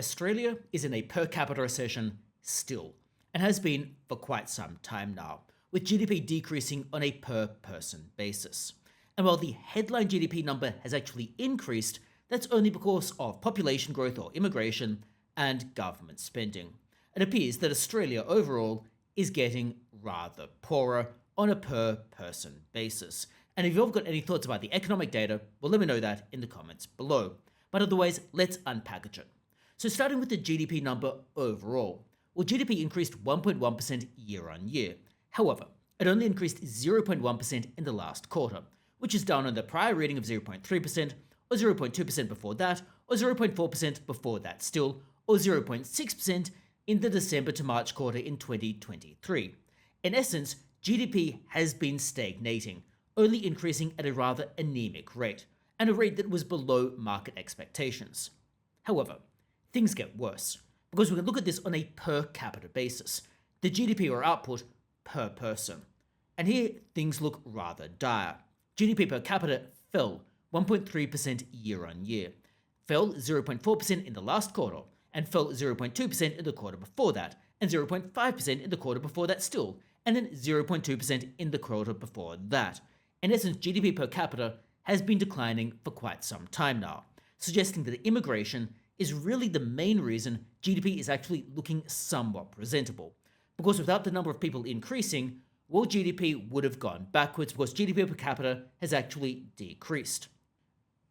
Australia is in a per capita recession still, and has been for quite some time now, with GDP decreasing on a per person basis. And while the headline GDP number has actually increased, that's only because of population growth or immigration and government spending. It appears that Australia overall is getting rather poorer on a per person basis. And if you've got any thoughts about the economic data, well, let me know that in the comments below. But otherwise, let's unpackage it. So starting with the GDP number overall, well, GDP increased 1.1% year on year. However, it only increased 0.1% in the last quarter, which is down on the prior reading of 0.3%, or 0.2% before that, or 0.4% before that still, or 0.6% in the December to March quarter in 2023. In essence, GDP has been stagnating, only increasing at a rather anemic rate, and a rate that was below market expectations. However, things get worse, because we can look at this on a per capita basis, the GDP or output per person. And here, things look rather dire. GDP per capita fell 1.3% year on year, fell 0.4% in the last quarter, and fell 0.2% in the quarter before that, and 0.5% in the quarter before that still, and then 0.2% in the quarter before that. In essence, GDP per capita has been declining for quite some time now, suggesting that immigration is really the main reason GDP is actually looking somewhat presentable. Because without the number of people increasing, well, GDP would have gone backwards because GDP per capita has actually decreased.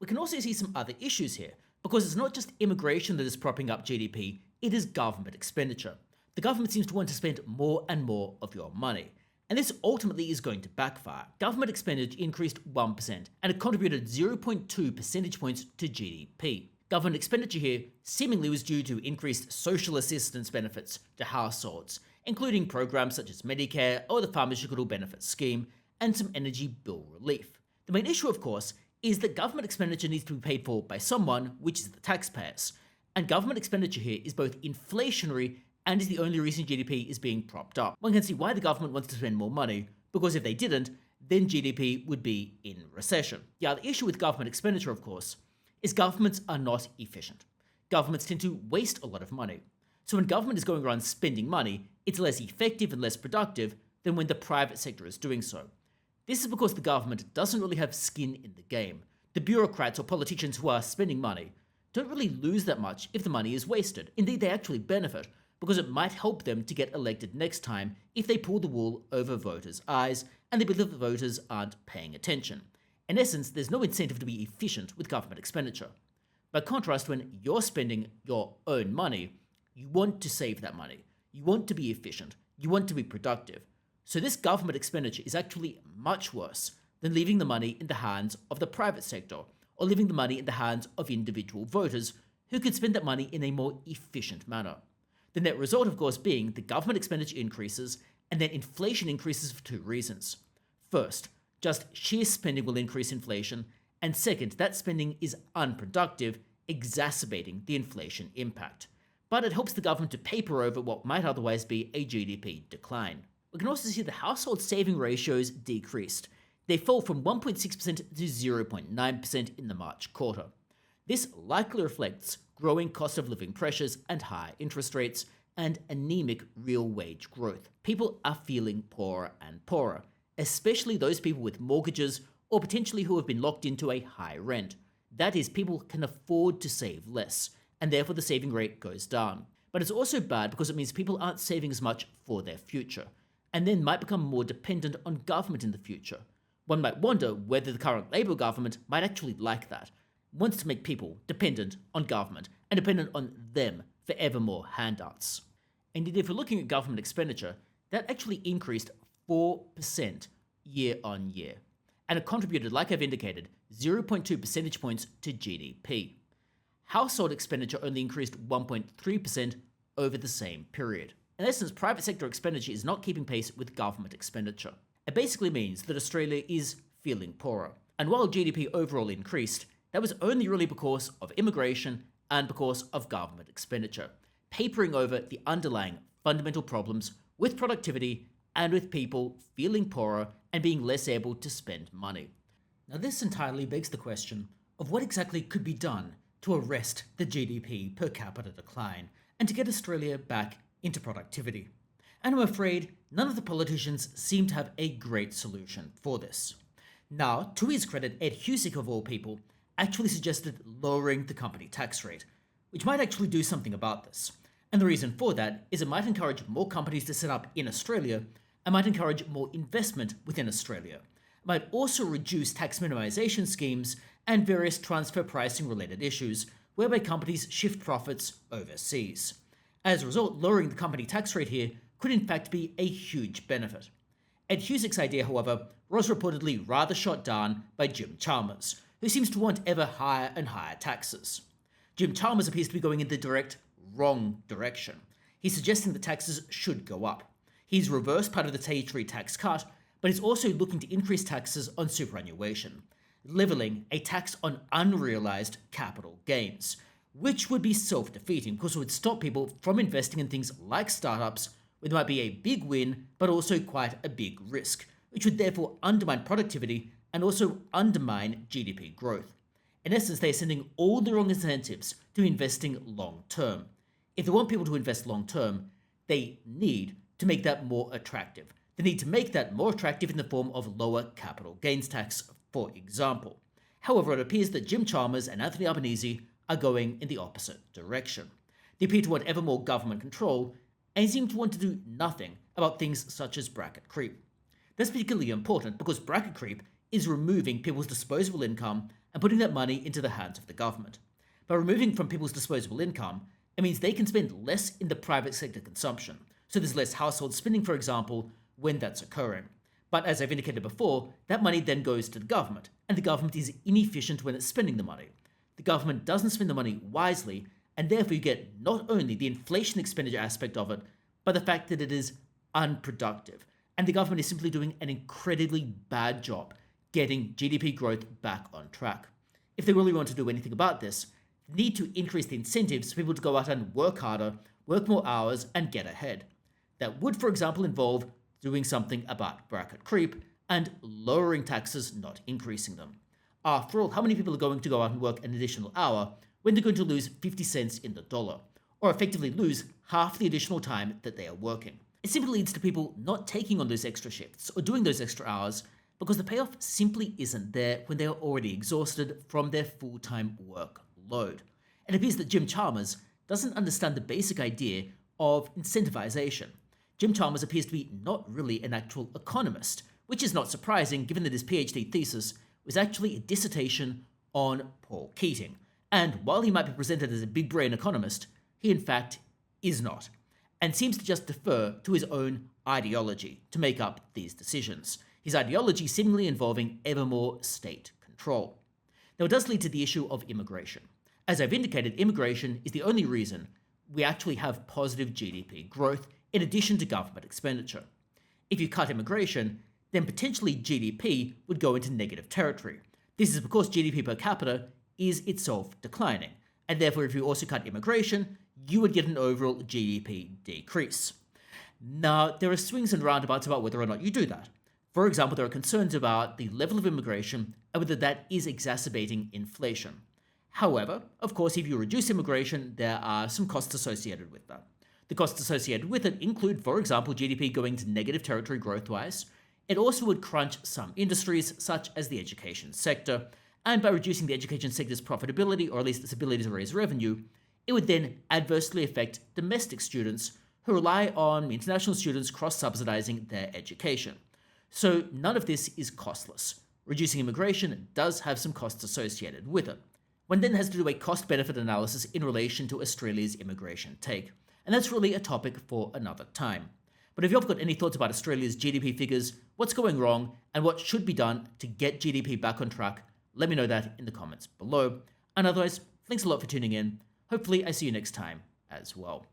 We can also see some other issues here, because it's not just immigration that is propping up GDP, it is government expenditure. The government seems to want to spend more and more of your money, and this ultimately is going to backfire. Government expenditure increased 1%, and it contributed 0.2 percentage points to GDP. Government expenditure here seemingly was due to increased social assistance benefits to households, including programs such as Medicare or the Pharmaceutical Benefits Scheme, and some energy bill relief. The main issue, of course, is that government expenditure needs to be paid for by someone, which is the taxpayers. And government expenditure here is both inflationary and is the only reason GDP is being propped up. One can see why the government wants to spend more money, because if they didn't, then GDP would be in recession. The other issue with government expenditure, of course, is governments are not efficient. Governments tend to waste a lot of money. So when government is going around spending money, it's less effective and less productive than when the private sector is doing so. This is because the government doesn't really have skin in the game. The bureaucrats or politicians who are spending money don't really lose that much if the money is wasted. Indeed, they actually benefit, because it might help them to get elected next time if they pull the wool over voters' eyes and they believe the voters aren't paying attention. In essence, there's no incentive to be efficient with government expenditure. By contrast, when you're spending your own money, you want to save that money. You want to be efficient. You want to be productive. So this government expenditure is actually much worse than leaving the money in the hands of the private sector, or leaving the money in the hands of individual voters who could spend that money in a more efficient manner. The net result, of course, being the government expenditure increases, and then inflation increases for two reasons. First, just sheer spending will increase inflation, and second, that spending is unproductive, exacerbating the inflation impact. But it helps the government to paper over what might otherwise be a GDP decline. We can also see the household saving ratios decreased. They fell from 1.6% to 0.9% in the March quarter. This likely reflects growing cost of living pressures and high interest rates and anemic real wage growth. People are feeling poorer and poorer, especially those people with mortgages or potentially who have been locked into a high rent. That is, people can afford to save less, and therefore the saving rate goes down. But it's also bad because it means people aren't saving as much for their future, and then might become more dependent on government in the future. One might wonder whether the current Labour government might actually like that, wants to make people dependent on government and dependent on them for ever more handouts. Indeed, if we're looking at government expenditure, that actually increased 4% year on year, and it contributed, like I've indicated, 0.2 percentage points to GDP. Household expenditure only increased 1.3% over the same period. In essence, private sector expenditure is not keeping pace with government expenditure. It basically means that Australia is feeling poorer. And while GDP overall increased, that was only really because of immigration and because of government expenditure, papering over the underlying fundamental problems with productivity and with people feeling poorer and being less able to spend money. Now, this entirely begs the question of what exactly could be done to arrest the GDP per capita decline and to get Australia back into productivity. And I'm afraid none of the politicians seem to have a great solution for this. Now, to his credit, Ed Husic, of all people, actually suggested lowering the company tax rate, which might actually do something about this. And the reason for that is it might encourage more companies to set up in Australia and might encourage more investment within Australia. It might also reduce tax minimization schemes and various transfer pricing related issues whereby companies shift profits overseas. As a result, lowering the company tax rate here could in fact be a huge benefit. Ed Husic's idea, however, was reportedly rather shot down by Jim Chalmers, who seems to want ever higher and higher taxes. Jim Chalmers appears to be going in the direct wrong direction. He's suggesting that taxes should go up. He's reversed part of the territory tax cut, but he's also looking to increase taxes on superannuation, levelling a tax on unrealised capital gains, which would be self-defeating because it would stop people from investing in things like startups, where there might be a big win, but also quite a big risk, which would therefore undermine productivity and also undermine GDP growth. In essence, they're sending all the wrong incentives to investing long-term. If they want people to invest long-term, they need to make that more attractive. They need to make that more attractive in the form of lower capital gains tax, for example. However, it appears that Jim Chalmers and Anthony Albanese are going in the opposite direction. They appear to want ever more government control and seem to want to do nothing about things such as bracket creep. That's particularly important because bracket creep is removing people's disposable income and putting that money into the hands of the government. By removing from people's disposable income, it means they can spend less in the private sector consumption. So there's less household spending, for example, when that's occurring. But as I've indicated before, that money then goes to the government, and the government is inefficient when it's spending the money. The government doesn't spend the money wisely, and therefore you get not only the inflation expenditure aspect of it, but the fact that it is unproductive. And the government is simply doing an incredibly bad job getting GDP growth back on track. If they really want to do anything about this, they need to increase the incentives for people to go out and work harder, work more hours, and get ahead. That would, for example, involve doing something about bracket creep and lowering taxes, not increasing them. After all, how many people are going to go out and work an additional hour when they're going to lose 50 cents in the dollar, or effectively lose half the additional time that they are working? It simply leads to people not taking on those extra shifts or doing those extra hours because the payoff simply isn't there when they are already exhausted from their full-time workload. It appears that Jim Chalmers doesn't understand the basic idea of incentivization. Jim Chalmers appears to be not really an actual economist, which is not surprising given that his PhD thesis was actually a dissertation on Paul Keating. And while he might be presented as a big brain economist, he in fact is not, and seems to just defer to his own ideology to make up these decisions. His ideology seemingly involving ever more state control. Now, it does lead to the issue of immigration. As I've indicated, immigration is the only reason we actually have positive GDP growth in addition to government expenditure. If you cut immigration, then potentially GDP would go into negative territory. This is because GDP per capita is itself declining, and therefore if you also cut immigration, you would get an overall GDP decrease. Now, there are swings and roundabouts about whether or not you do that. For example, there are concerns about the level of immigration and whether that is exacerbating inflation. However, of course, if you reduce immigration, there are some costs associated with that. The costs associated with it include, for example, GDP going to negative territory growth-wise. It also would crunch some industries, such as the education sector, and by reducing the education sector's profitability, or at least its ability to raise revenue, it would then adversely affect domestic students who rely on international students cross-subsidizing their education. So none of this is costless. Reducing immigration does have some costs associated with it. One then has to do a cost-benefit analysis in relation to Australia's immigration take, and that's really a topic for another time. But if you've got any thoughts about Australia's GDP figures, what's going wrong, and what should be done to get GDP back on track, let me know that in the comments below. And otherwise, thanks a lot for tuning in. Hopefully I see you next time as well.